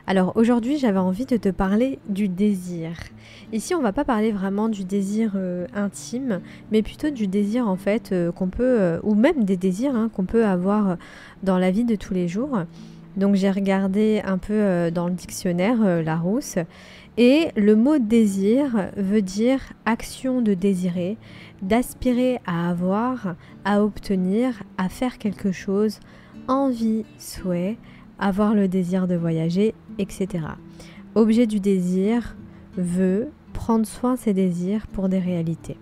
Alors aujourd'hui, j'avais envie de te parler du désir. Ici, on va pas parler vraiment du désir intime, mais plutôt du désir en fait qu'on peut, ou même des désirs qu'on peut avoir dans la vie de tous les jours. Donc j'ai regardé un peu dans le dictionnaire Larousse, et le mot désir veut dire action de désirer, d'aspirer à avoir, à obtenir, à faire quelque chose, envie, souhait, avoir le désir de voyager, etc. Objet du désir, veut, prendre soin de ses désirs pour des réalités.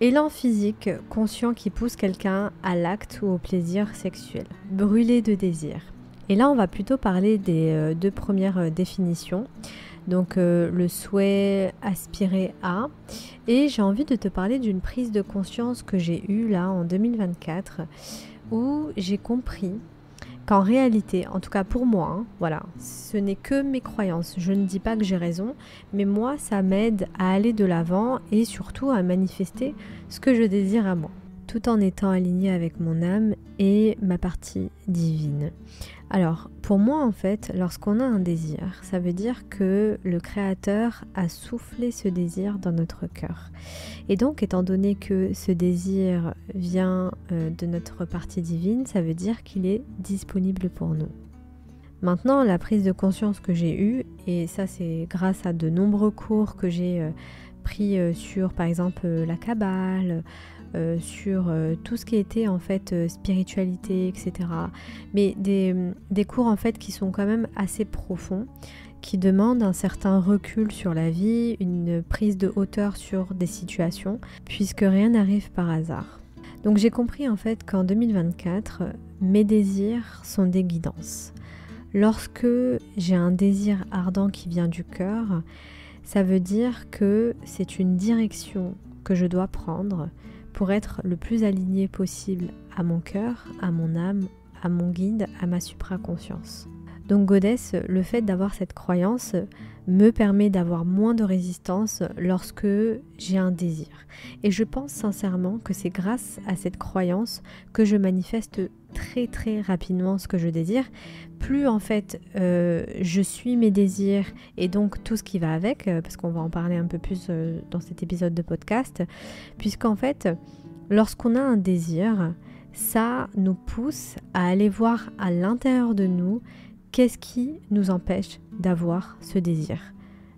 Élan physique conscient qui pousse quelqu'un à l'acte ou au plaisir sexuel. Brûler de désir. Et là, on va plutôt parler des deux premières définitions. Donc le souhait, aspirer à. Et j'ai envie de te parler d'une prise de conscience que j'ai eue là en 2024 où j'ai compris qu'en réalité, en tout cas pour moi, voilà, ce n'est que mes croyances. Je ne dis pas que j'ai raison, mais moi, ça m'aide à aller de l'avant et surtout à manifester ce que je désire à moi, tout en étant aligné avec mon âme et ma partie divine. Alors, pour moi, en fait, lorsqu'on a un désir, ça veut dire que le Créateur a soufflé ce désir dans notre cœur. Et donc, étant donné que ce désir vient de notre partie divine, ça veut dire qu'il est disponible pour nous. Maintenant, la prise de conscience que j'ai eue, et ça c'est grâce à de nombreux cours que j'ai pris sur, par exemple, la Kabbale, sur tout ce qui était en fait spiritualité, etc. Mais des cours en fait qui sont quand même assez profonds, qui demandent un certain recul sur la vie, une prise de hauteur sur des situations, puisque rien n'arrive par hasard. Donc j'ai compris en fait qu'en 2024, mes désirs sont des guidances. Lorsque j'ai un désir ardent qui vient du cœur, ça veut dire que c'est une direction que je dois prendre pour être le plus aligné possible à mon cœur, à mon âme, à mon guide, à ma supraconscience. Donc Goddess, le fait d'avoir cette croyance me permet d'avoir moins de résistance lorsque j'ai un désir. Et je pense sincèrement que c'est grâce à cette croyance que je manifeste très très rapidement ce que je désire. Plus en fait je suis mes désirs et donc tout ce qui va avec, parce qu'on va en parler un peu plus dans cet épisode de podcast, puisqu'en fait lorsqu'on a un désir, ça nous pousse à aller voir à l'intérieur de nous qu'est-ce qui nous empêche d'avoir ce désir.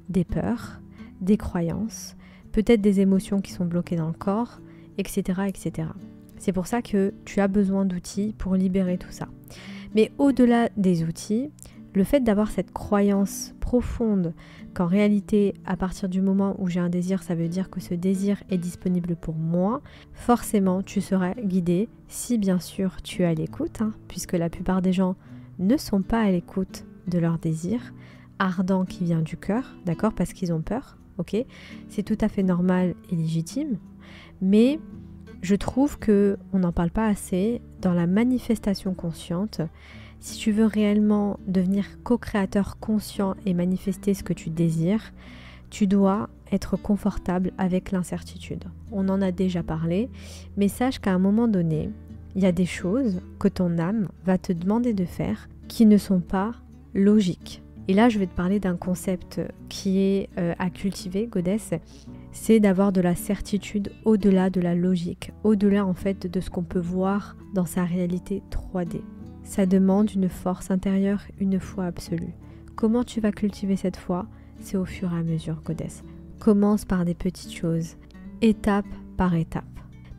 Des peurs, des croyances, peut-être des émotions qui sont bloquées dans le corps, etc., etc. C'est pour ça que tu as besoin d'outils pour libérer tout ça. Mais au-delà des outils, le fait d'avoir cette croyance profonde qu'en réalité, à partir du moment où j'ai un désir, ça veut dire que ce désir est disponible pour moi, forcément tu seras guidé, si bien sûr tu es à l'écoute, puisque la plupart des gens ne sont pas à l'écoute de leur désir ardent qui vient du cœur, d'accord, parce qu'ils ont peur, ok, c'est tout à fait normal et légitime, mais je trouve que on n'en parle pas assez dans la manifestation consciente. Si tu veux réellement devenir co-créateur conscient et manifester ce que tu désires, tu dois être confortable avec l'incertitude. On en a déjà parlé, mais sache qu'à un moment donné, il y a des choses que ton âme va te demander de faire qui ne sont pas logiques. Et là, je vais te parler d'un concept qui est à cultiver, Goddess, c'est d'avoir de la certitude au-delà de la logique, au-delà en fait de ce qu'on peut voir dans sa réalité 3D. Ça demande une force intérieure, une foi absolue. Comment tu vas cultiver cette foi? C'est au fur et à mesure, Goddess. Commence par des petites choses, étape par étape.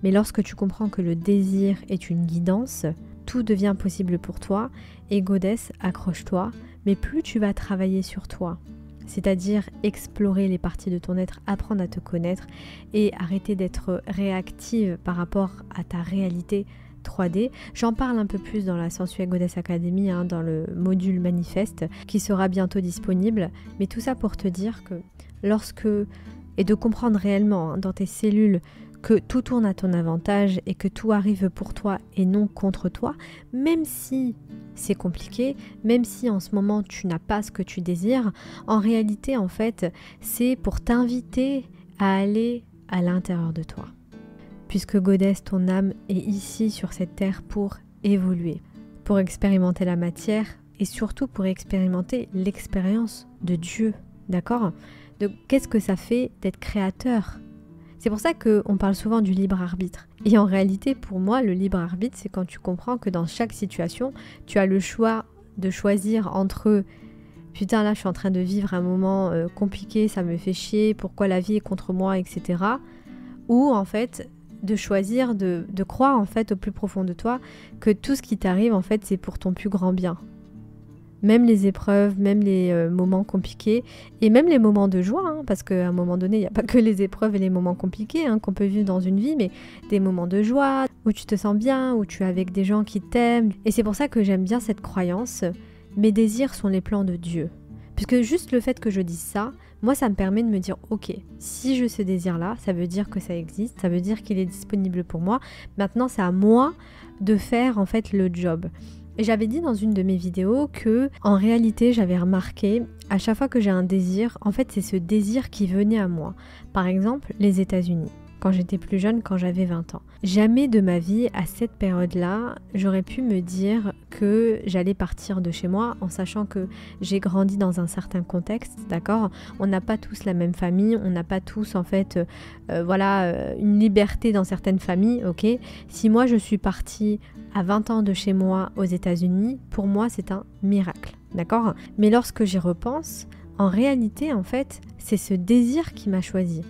Mais lorsque tu comprends que le désir est une guidance, tout devient possible pour toi et Goddess, accroche-toi, mais plus tu vas travailler sur toi, c'est-à-dire explorer les parties de ton être, apprendre à te connaître et arrêter d'être réactive par rapport à ta réalité 3D. J'en parle un peu plus dans la Sensuelle Goddess Academy, dans le module manifeste qui sera bientôt disponible, mais tout ça pour te dire que et de comprendre réellement dans tes cellules que tout tourne à ton avantage et que tout arrive pour toi et non contre toi, même si c'est compliqué, même si en ce moment tu n'as pas ce que tu désires, en réalité en fait c'est pour t'inviter à aller à l'intérieur de toi. Puisque Goddess, ton âme est ici sur cette terre pour évoluer, pour expérimenter la matière et surtout pour expérimenter l'expérience de Dieu, d'accord? Donc qu'est-ce que ça fait d'être créateur? C'est pour ça qu'on parle souvent du libre arbitre. Et en réalité, pour moi, le libre arbitre, c'est quand tu comprends que dans chaque situation, tu as le choix de choisir entre putain là je suis en train de vivre un moment compliqué, ça me fait chier, pourquoi la vie est contre moi, etc. Ou en fait de choisir de croire en fait au plus profond de toi que tout ce qui t'arrive en fait c'est pour ton plus grand bien. Même les épreuves, même les moments compliqués et même les moments de joie, hein, parce qu'à un moment donné, il n'y a pas que les épreuves et les moments compliqués hein, qu'on peut vivre dans une vie, mais des moments de joie, où tu te sens bien, où tu es avec des gens qui t'aiment. Et c'est pour ça que j'aime bien cette croyance, mes désirs sont les plans de Dieu. Puisque juste le fait que je dise ça, moi ça me permet de me dire ok, si je ce désir-là, ça veut dire que ça existe, ça veut dire qu'il est disponible pour moi. Maintenant c'est à moi de faire en fait le job. Et j'avais dit dans une de mes vidéos que, en réalité, j'avais remarqué, à chaque fois que j'ai un désir, en fait, c'est ce désir qui venait à moi. Par exemple, les États-Unis, quand j'étais plus jeune, quand j'avais 20 ans. Jamais de ma vie, à cette période-là, j'aurais pu me dire que j'allais partir de chez moi, en sachant que j'ai grandi dans un certain contexte, d'accord ? On n'a pas tous la même famille, on n'a pas tous, en fait, une liberté dans certaines familles, ok ? Si moi, je suis partie à 20 ans de chez moi aux États-Unis, pour moi, c'est un miracle, d'accord ? Mais lorsque j'y repense, en réalité, en fait, c'est ce désir qui m'a choisie.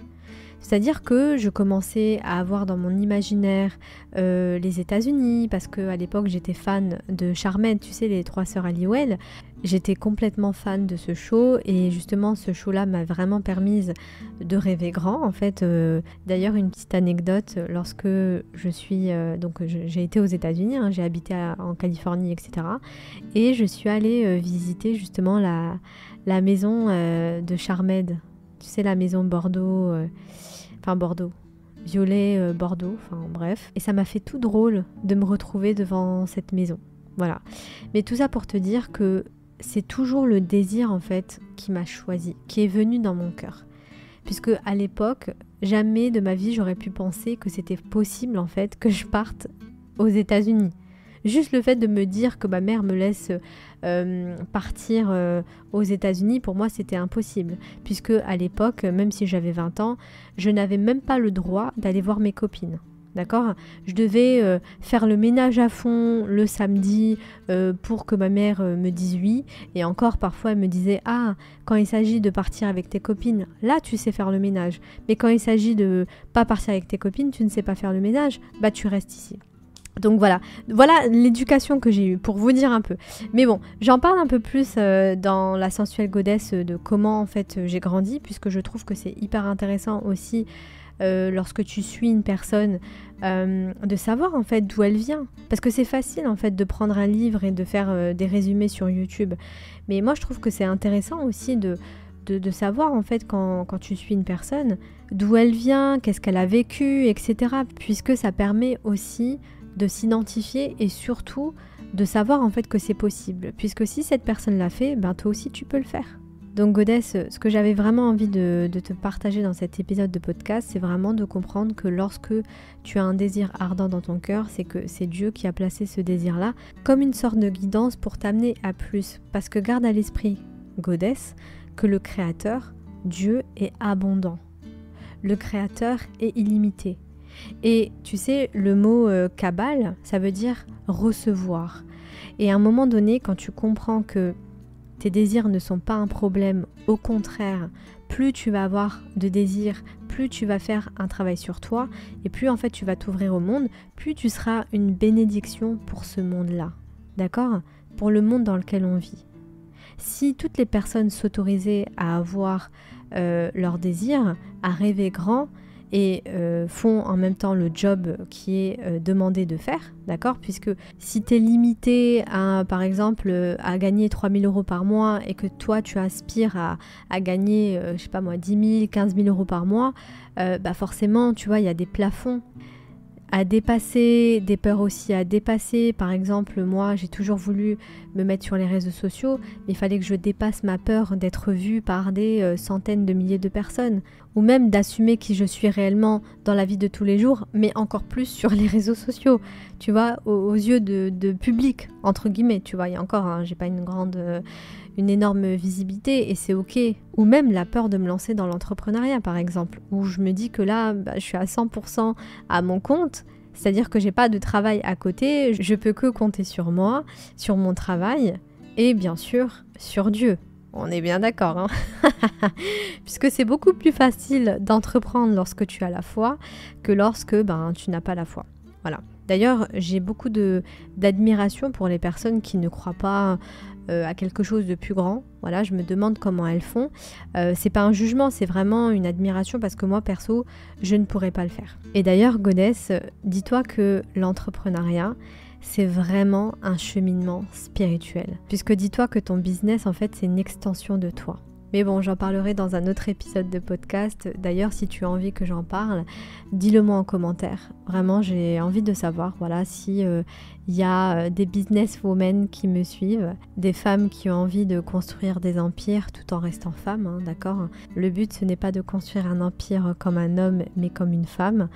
C'est-à-dire que je commençais à avoir dans mon imaginaire les États-Unis, parce qu'à l'époque j'étais fan de Charmed, tu sais, les 3 sœurs Halliwell. J'étais complètement fan de ce show et justement ce show-là m'a vraiment permise de rêver grand. En fait, d'ailleurs une petite anecdote, lorsque j'ai été aux États-Unis, hein, j'ai habité en Californie, etc. Et je suis allée visiter justement la maison de Charmed. Tu sais, la maison Bordeaux, violet, Bordeaux, enfin bref. Et ça m'a fait tout drôle de me retrouver devant cette maison. Voilà. Mais tout ça pour te dire que c'est toujours le désir en fait qui m'a choisi, qui est venu dans mon cœur. Puisque à l'époque, jamais de ma vie j'aurais pu penser que c'était possible en fait que je parte aux États-Unis. Juste le fait de me dire que ma mère me laisse partir aux États-Unis, pour moi c'était impossible. Puisque à l'époque, même si j'avais 20 ans, je n'avais même pas le droit d'aller voir mes copines. D'accord ? Je devais faire le ménage à fond le samedi pour que ma mère me dise oui. Et encore, parfois, elle me disait « Ah, quand il s'agit de partir avec tes copines, là, tu sais faire le ménage. Mais quand il s'agit de pas partir avec tes copines, tu ne sais pas faire le ménage, bah tu restes ici. » Donc voilà l'éducation que j'ai eue, pour vous dire un peu. Mais bon, j'en parle un peu plus dans la sensuelle goddess de comment en fait j'ai grandi, puisque je trouve que c'est hyper intéressant aussi lorsque tu suis une personne, de savoir en fait d'où elle vient. Parce que c'est facile en fait de prendre un livre et de faire des résumés sur YouTube. Mais moi je trouve que c'est intéressant aussi de savoir en fait quand tu suis une personne, d'où elle vient, qu'est-ce qu'elle a vécu, etc. Puisque ça permet aussi de s'identifier et surtout de savoir en fait que c'est possible. Puisque si cette personne l'a fait, ben toi aussi tu peux le faire. Donc Goddess, ce que j'avais vraiment envie de te partager dans cet épisode de podcast, c'est vraiment de comprendre que lorsque tu as un désir ardent dans ton cœur, c'est que c'est Dieu qui a placé ce désir-là comme une sorte de guidance pour t'amener à plus. Parce que garde à l'esprit, Goddess, que le Créateur, Dieu, est abondant. Le Créateur est illimité. Et tu sais, le mot Kabbale, ça veut dire recevoir. Et à un moment donné, quand tu comprends que tes désirs ne sont pas un problème, au contraire, plus tu vas avoir de désirs, plus tu vas faire un travail sur toi, et plus en fait tu vas t'ouvrir au monde, plus tu seras une bénédiction pour ce monde-là. D'accord ? Pour le monde dans lequel on vit. Si toutes les personnes s'autorisaient à avoir leurs désirs, à rêver grand, et font en même temps le job qui est demandé de faire, d'accord ? Puisque si tu es limité à, par exemple, à gagner 3 000 € par mois et que toi tu aspires à gagner, je sais pas moi, 10 000, 15 000 € par mois, bah forcément, tu vois, il y a des plafonds. à dépasser, des peurs aussi à dépasser. Par exemple, moi, j'ai toujours voulu me mettre sur les réseaux sociaux, mais il fallait que je dépasse ma peur d'être vue par des centaines de milliers de personnes, ou même d'assumer qui je suis réellement dans la vie de tous les jours, mais encore plus sur les réseaux sociaux, tu vois, aux yeux de public, entre guillemets, tu vois. Il y a encore, hein, j'ai pas une énorme visibilité et c'est ok. Ou même la peur de me lancer dans l'entrepreneuriat par exemple, où je me dis que là, je suis à 100% à mon compte, c'est-à-dire que j'ai pas de travail à côté, je peux que compter sur moi, sur mon travail et bien sûr sur Dieu. On est bien d'accord, hein. Puisque c'est beaucoup plus facile d'entreprendre lorsque tu as la foi que lorsque tu n'as pas la foi. Voilà. D'ailleurs, j'ai beaucoup d'admiration pour les personnes qui ne croient pas à quelque chose de plus grand. Voilà, je me demande comment elles font. C'est pas un jugement, c'est vraiment une admiration parce que moi, perso, je ne pourrais pas le faire. Et d'ailleurs, Goddess, dis-toi que l'entrepreneuriat, c'est vraiment un cheminement spirituel. Puisque dis-toi que ton business, en fait, c'est une extension de toi. Mais bon, j'en parlerai dans un autre épisode de podcast. D'ailleurs, si tu as envie que j'en parle, dis-le moi en commentaire. Vraiment, j'ai envie de savoir, voilà, si y a des businesswomen qui me suivent, des femmes qui ont envie de construire des empires tout en restant femmes, hein, d'accord ? Le but, ce n'est pas de construire un empire comme un homme, mais comme une femme.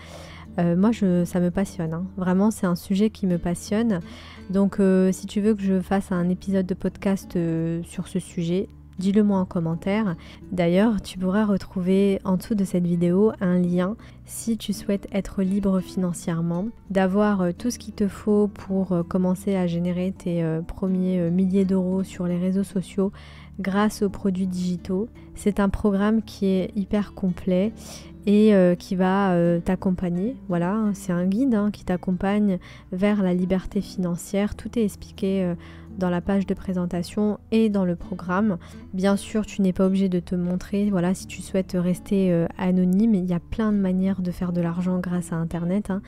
Moi, ça me passionne, hein. Vraiment, c'est un sujet qui me passionne. Donc, si tu veux que je fasse un épisode de podcast sur ce sujet, dis-le moi en commentaire. D'ailleurs, tu pourras retrouver en dessous de cette vidéo un lien si tu souhaites être libre financièrement, d'avoir tout ce qu'il te faut pour commencer à générer tes premiers milliers d'euros sur les réseaux sociaux grâce aux produits digitaux. C'est un programme qui est hyper complet et qui va t'accompagner. Voilà, c'est un guide qui t'accompagne vers la liberté financière. Tout est expliqué dans la page de présentation et dans le programme. Bien sûr, tu n'es pas obligé de te montrer. Voilà, si tu souhaites rester anonyme, il y a plein de manières de faire de l'argent grâce à Internet, hein.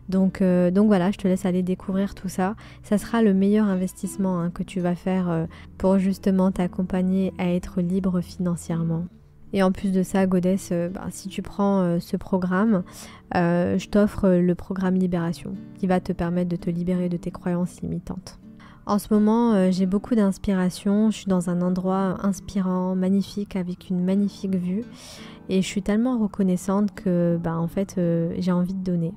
Donc voilà, je te laisse aller découvrir tout ça. Ça sera le meilleur investissement que tu vas faire pour justement t'accompagner à être libre financièrement. Et en plus de ça, Goddess, si tu prends ce programme, je t'offre le programme Libération qui va te permettre de te libérer de tes croyances limitantes. En ce moment, j'ai beaucoup d'inspiration. Je suis dans un endroit inspirant, magnifique, avec une magnifique vue. Et je suis tellement reconnaissante que en fait, j'ai envie de donner.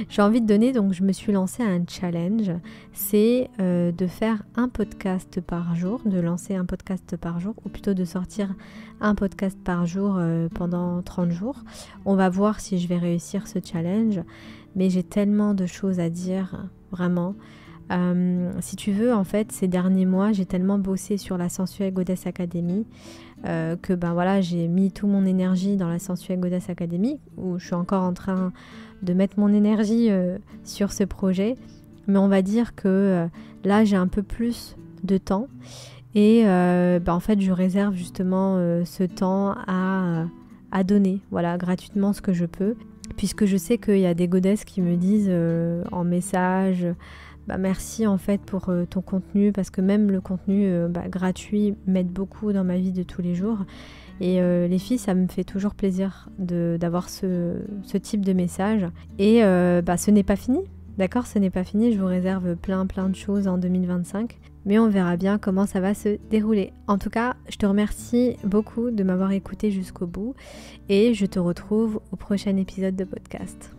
J'ai envie de donner, donc je me suis lancée à un challenge. C'est de faire un podcast par jour, de lancer un podcast par jour, ou plutôt de sortir un podcast par jour pendant 30 jours. On va voir si je vais réussir ce challenge. Mais j'ai tellement de choses à dire, vraiment. Si tu veux, en fait, ces derniers mois, j'ai tellement bossé sur la Sensuelle Goddess Academy que voilà, j'ai mis toute mon énergie dans la Sensuelle Goddess Academy, où je suis encore en train de mettre mon énergie sur ce projet. Mais on va dire que là, j'ai un peu plus de temps et en fait, je réserve justement ce temps à donner, voilà, gratuitement ce que je peux, puisque je sais qu'il y a des goddesses qui me disent en message merci en fait pour ton contenu, parce que même le contenu gratuit m'aide beaucoup dans ma vie de tous les jours. Et les filles, ça me fait toujours plaisir d'avoir ce type de message. Et ce n'est pas fini, d'accord ? Ce n'est pas fini, je vous réserve plein de choses en 2025. Mais on verra bien comment ça va se dérouler. En tout cas, je te remercie beaucoup de m'avoir écouté jusqu'au bout. Et je te retrouve au prochain épisode de podcast.